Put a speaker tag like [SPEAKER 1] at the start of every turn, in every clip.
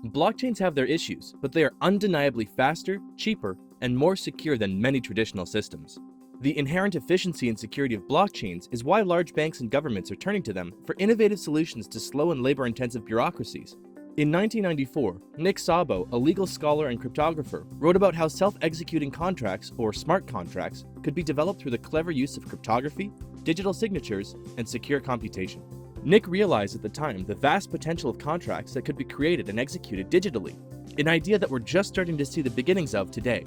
[SPEAKER 1] Blockchains have their issues, but they are undeniably faster, cheaper, and more secure than many traditional systems. The inherent efficiency and security of blockchains is why large banks and governments are turning to them for innovative solutions to slow and labor-intensive bureaucracies. In 1994, Nick Szabo, a legal scholar and cryptographer, wrote about how self-executing contracts, or smart contracts, could be developed through the clever use of cryptography, digital signatures, and secure computation. Nick realized at the time the vast potential of contracts that could be created and executed digitally, an idea that we're just starting to see the beginnings of today.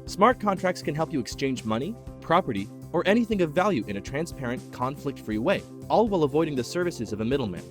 [SPEAKER 1] Smart contracts can help you exchange money, property, or anything of value in a transparent, conflict-free way, all while avoiding the services of a middleman.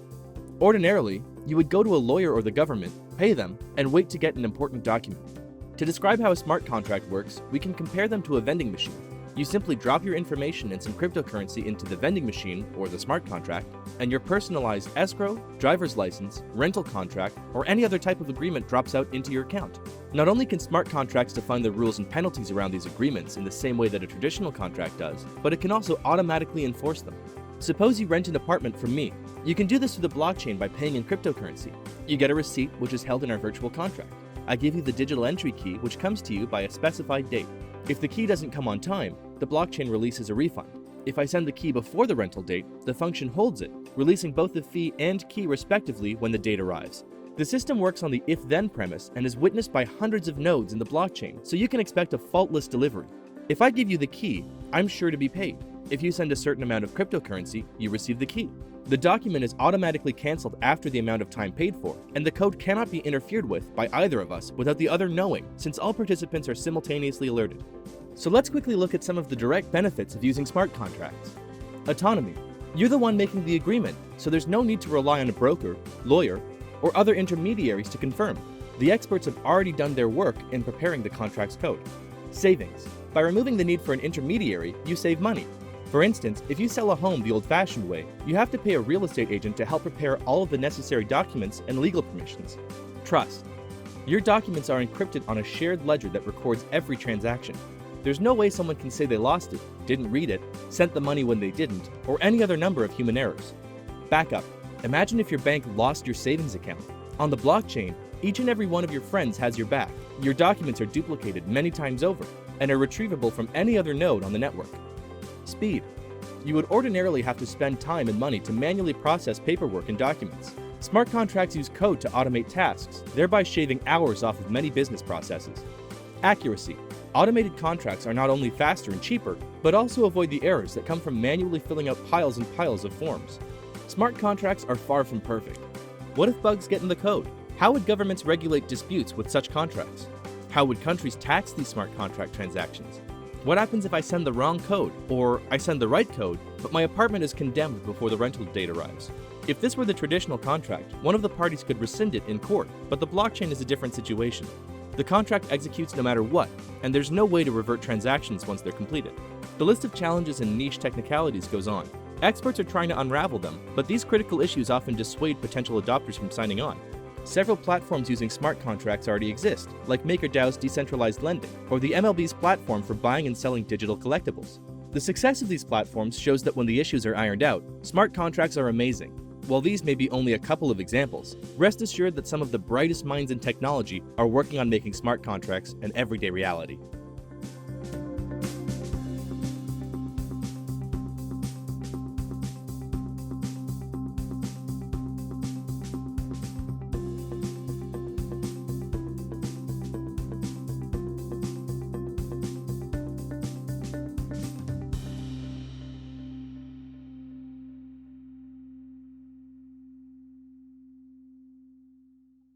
[SPEAKER 1] Ordinarily, you would go to a lawyer or the government, pay them, and wait to get an important document. To describe how a smart contract works, we can compare them to a vending machine. You simply drop your information and some cryptocurrency into the vending machine, or the smart contract, and your personalized escrow, driver's license, rental contract, or any other type of agreement drops out into your account. Not only can smart contracts define the rules and penalties around these agreements in the same way that a traditional contract does, but it can also automatically enforce them. Suppose you rent an apartment from me. You can do this through the blockchain by paying in cryptocurrency. You get a receipt, which is held in our virtual contract. I give you the digital entry key, which comes to you by a specified date. If the key doesn't come on time, the blockchain releases a refund. If I send the key before the rental date, the function holds it, releasing both the fee and key respectively when the date arrives. The system works on the if-then premise and is witnessed by hundreds of nodes in the blockchain, so you can expect a faultless delivery. If I give you the key, I'm sure to be paid. If you send a certain amount of cryptocurrency, you receive the key. The document is automatically cancelled after the amount of time paid for, and the code cannot be interfered with by either of us without the other knowing, since all participants are simultaneously alerted. So let's quickly look at some of the direct benefits of using smart contracts. Autonomy. You're the one making the agreement, so there's no need to rely on a broker, lawyer, or other intermediaries to confirm. The experts have already done their work in preparing the contract's code. Savings. By removing the need for an intermediary, you save money. For instance, if you sell a home the old-fashioned way, you have to pay a real estate agent to help prepare all of the necessary documents and legal permissions. Trust. Your documents are encrypted on a shared ledger that records every transaction. There's no way someone can say they lost it, didn't read it, sent the money when they didn't, or any other number of human errors. Backup. Imagine if your bank lost your savings account. On the blockchain, each and every one of your friends has your back. Your documents are duplicated many times over, and are retrievable from any other node on the network. Speed. You would ordinarily have to spend time and money to manually process paperwork and documents. Smart contracts use code to automate tasks, thereby shaving hours off of many business processes. Accuracy. Automated contracts are not only faster and cheaper, but also avoid the errors that come from manually filling out piles and piles of forms. Smart contracts are far from perfect. What if bugs get in the code? How would governments regulate disputes with such contracts? How would countries tax these smart contract transactions? What happens if I send the wrong code, or I send the right code, but my apartment is condemned before the rental date arrives? If this were the traditional contract, one of the parties could rescind it in court, but the blockchain is a different situation. The contract executes no matter what, and there's no way to revert transactions once they're completed. The list of challenges and niche technicalities goes on. Experts are trying to unravel them, but these critical issues often dissuade potential adopters from signing on. Several platforms using smart contracts already exist, like MakerDAO's decentralized lending, or the MLB's platform for buying and selling digital collectibles. The success of these platforms shows that when the issues are ironed out, smart contracts are amazing. While these may be only a couple of examples, rest assured that some of the brightest minds in technology are working on making smart contracts an everyday reality.